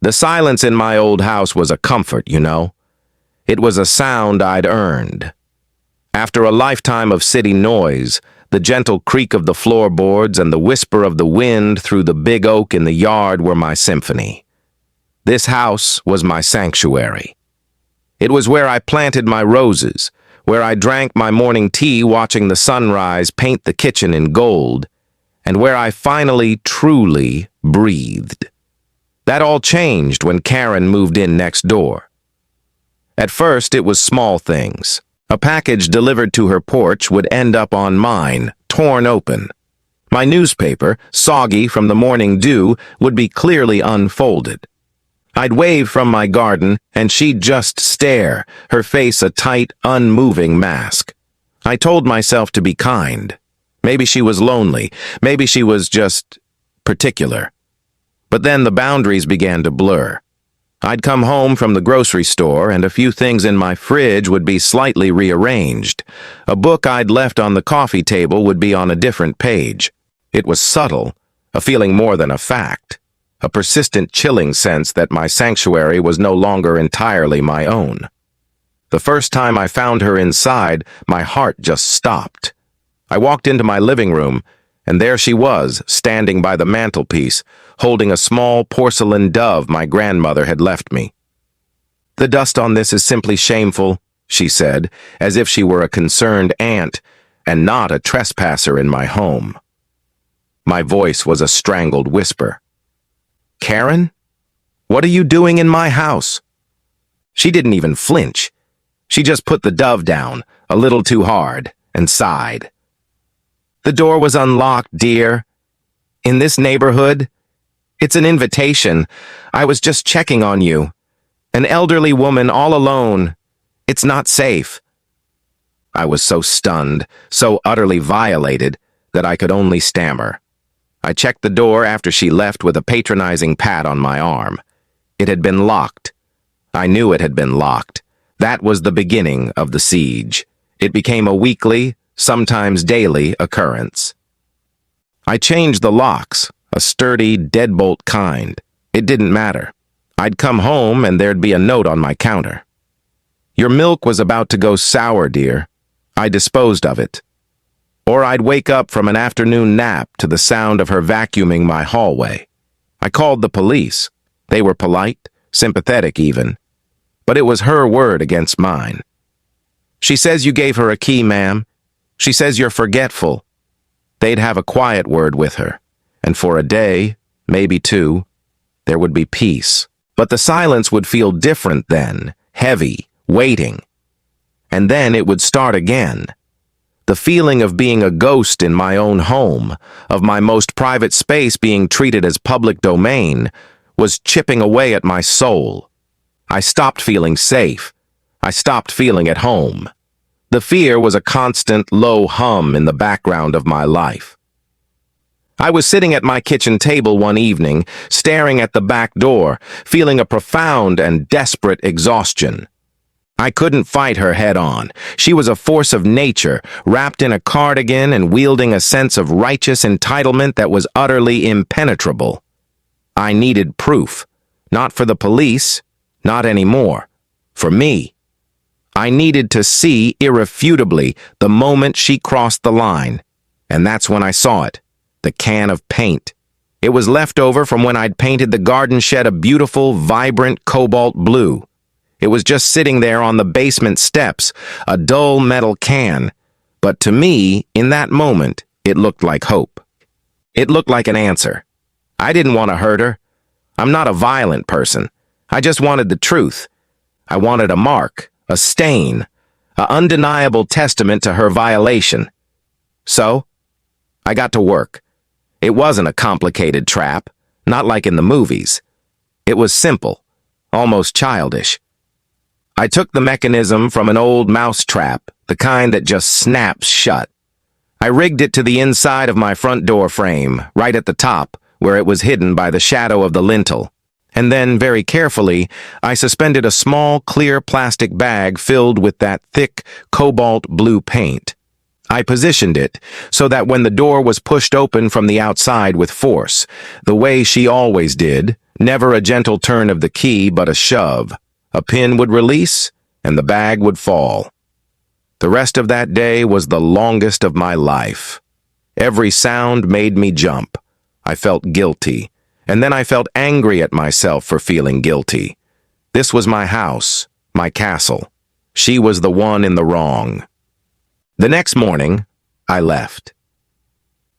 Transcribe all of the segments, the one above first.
The silence in my old house was a comfort, you know. It was a sound I'd earned. After a lifetime of city noise, the gentle creak of the floorboards and the whisper of the wind through the big oak in the yard were my symphony. This house was my sanctuary. It was where I planted my roses, where I drank my morning tea watching the sunrise paint the kitchen in gold, and where I finally, truly breathed. That all changed when Karen moved in next door. At first, it was small things. A package delivered to her porch would end up on mine, torn open. My newspaper, soggy from the morning dew, would be clearly unfolded. I'd wave from my garden, and she'd just stare, her face a tight, unmoving mask. I told myself to be kind. Maybe she was lonely. Maybe she was just particular. But then the boundaries began to blur. I'd come home from the grocery store, and a few things in my fridge would be slightly rearranged. A book I'd left on the coffee table would be on a different page. It was subtle, a feeling more than a fact. A persistent chilling sense that my sanctuary was no longer entirely my own. The first time I found her inside, my heart just stopped. I walked into my living room, and there she was, standing by the mantelpiece, holding a small porcelain dove my grandmother had left me. "The dust on this is simply shameful," she said, as if she were a concerned aunt and not a trespasser in my home. My voice was a strangled whisper. "Karen? What are you doing in my house?" She didn't even flinch. She just put the dove down, a little too hard, and sighed. "The door was unlocked, dear. In this neighborhood, it's an invitation. I was just checking on you. An elderly woman all alone. It's not safe." I was so stunned, so utterly violated, that I could only stammer. I checked the door after she left with a patronizing pat on my arm. It had been locked. I knew it had been locked. That was the beginning of the siege. It became a weekly, sometimes daily occurrence. I changed the locks, a sturdy, deadbolt kind. It didn't matter. I'd come home and there'd be a note on my counter. "Your milk was about to go sour, dear. I disposed of it." Or I'd wake up from an afternoon nap to the sound of her vacuuming my hallway. I called the police. They were polite, sympathetic even. But it was her word against mine. "She says you gave her a key, ma'am. She says you're forgetful." They'd have a quiet word with her, and for a day, maybe two, there would be peace. But the silence would feel different then, heavy, waiting. And then it would start again. The feeling of being a ghost in my own home, of my most private space being treated as public domain, was chipping away at my soul. I stopped feeling safe. I stopped feeling at home. The fear was a constant, low hum in the background of my life. I was sitting at my kitchen table one evening, staring at the back door, feeling a profound and desperate exhaustion. I couldn't fight her head on. She was a force of nature, wrapped in a cardigan and wielding a sense of righteous entitlement that was utterly impenetrable. I needed proof. Not for the police, not anymore. For me. I needed to see irrefutably the moment she crossed the line. And that's when I saw it. The can of paint. It was left over from when I'd painted the garden shed a beautiful, vibrant cobalt blue. It was just sitting there on the basement steps, a dull metal can. But to me, in that moment, it looked like hope. It looked like an answer. I didn't want to hurt her. I'm not a violent person. I just wanted the truth. I wanted a mark, a stain, an undeniable testament to her violation. So, I got to work. It wasn't a complicated trap, not like in the movies. It was simple, almost childish. I took the mechanism from an old mouse trap, the kind that just snaps shut. I rigged it to the inside of my front door frame, right at the top, where it was hidden by the shadow of the lintel. And then, very carefully, I suspended a small, clear plastic bag filled with that thick, cobalt blue paint. I positioned it so that when the door was pushed open from the outside with force, the way she always did, never a gentle turn of the key but a shove, a pin would release and the bag would fall. The rest of that day was the longest of my life. Every sound made me jump. I felt guilty, and then I felt angry at myself for feeling guilty. This was my house, my castle. She was the one in the wrong. The next morning, I left.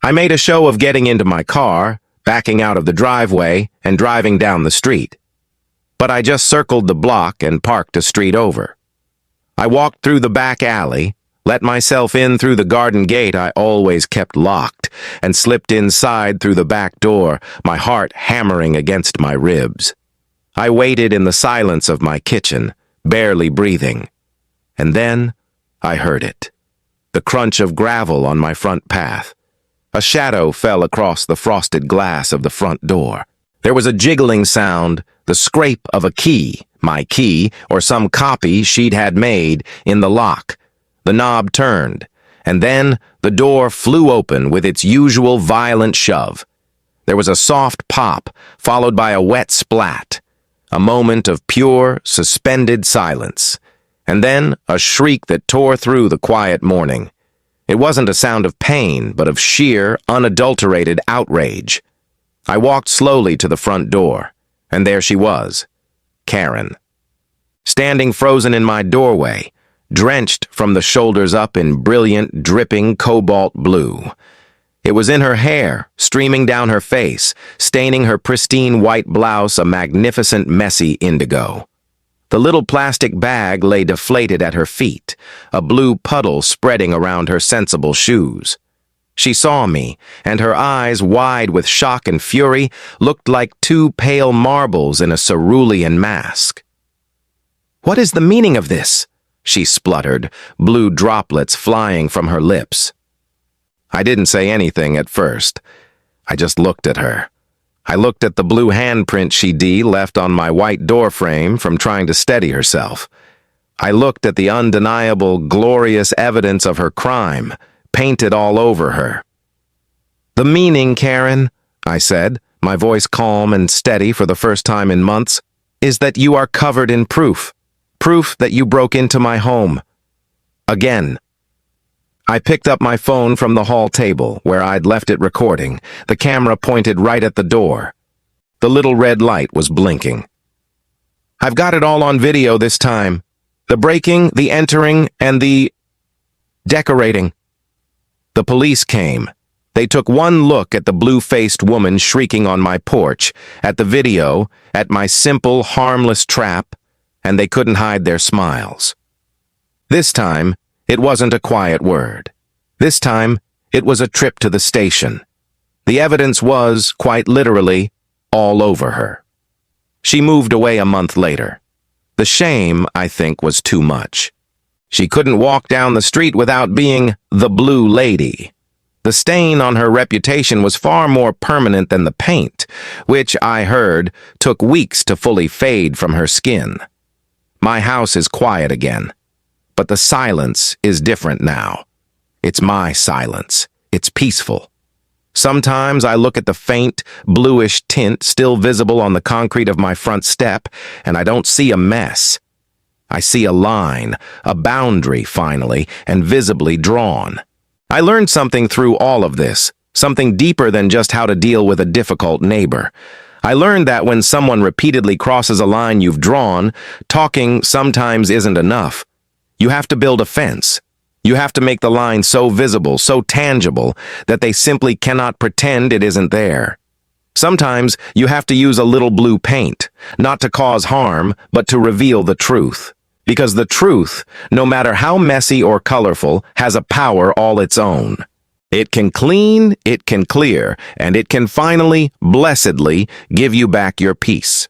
I made a show of getting into my car, backing out of the driveway, and driving down the street. But I just circled the block and parked a street over. I walked through the back alley, let myself in through the garden gate I always kept locked, and slipped inside through the back door, my heart hammering against my ribs. I waited in the silence of my kitchen, barely breathing. And then I heard it. The crunch of gravel on my front path. A shadow fell across the frosted glass of the front door. There was a jiggling sound, the scrape of a key, my key, or some copy she'd had made, in the lock. The knob turned, and then the door flew open with its usual violent shove. There was a soft pop, followed by a wet splat. A moment of pure, suspended silence. And then a shriek that tore through the quiet morning. It wasn't a sound of pain, but of sheer, unadulterated outrage. I walked slowly to the front door, and there she was, Karen. Standing frozen in my doorway, drenched from the shoulders up in brilliant, dripping cobalt blue. It was in her hair, streaming down her face, staining her pristine white blouse a magnificent messy indigo. The little plastic bag lay deflated at her feet, a blue puddle spreading around her sensible shoes. She saw me, and her eyes, wide with shock and fury, looked like two pale marbles in a cerulean mask. "What is the meaning of this?" she spluttered, blue droplets flying from her lips. I didn't say anything at first. I just looked at her. I looked at the blue handprint she'd left on my white doorframe from trying to steady herself. I looked at the undeniable, glorious evidence of her crime, painted all over her. "The meaning, Karen," I said, my voice calm and steady for the first time in months, "is that you are covered in proof. Proof that you broke into my home. Again." I picked up my phone from the hall table, where I'd left it recording, the camera pointed right at the door. The little red light was blinking. "I've got it all on video this time. The breaking, the entering, and the decorating." The police came. They took one look at the blue-faced woman shrieking on my porch, at the video, at my simple, harmless trap, and they couldn't hide their smiles. This time, it wasn't a quiet word. This time, it was a trip to the station. The evidence was, quite literally, all over her. She moved away a month later. The shame, I think, was too much. She couldn't walk down the street without being the blue lady. The stain on her reputation was far more permanent than the paint, which, I heard, took weeks to fully fade from her skin. My house is quiet again. But the silence is different now. It's my silence. It's peaceful. Sometimes I look at the faint, bluish tint still visible on the concrete of my front step, and I don't see a mess. I see a line, a boundary, finally, and visibly drawn. I learned something through all of this, something deeper than just how to deal with a difficult neighbor. I learned that when someone repeatedly crosses a line you've drawn, talking sometimes isn't enough. You have to build a fence. You have to make the line so visible, so tangible, that they simply cannot pretend it isn't there. Sometimes you have to use a little blue paint, not to cause harm, but to reveal the truth. Because the truth, no matter how messy or colorful, has a power all its own. It can clean, it can clear, and it can finally, blessedly, give you back your peace.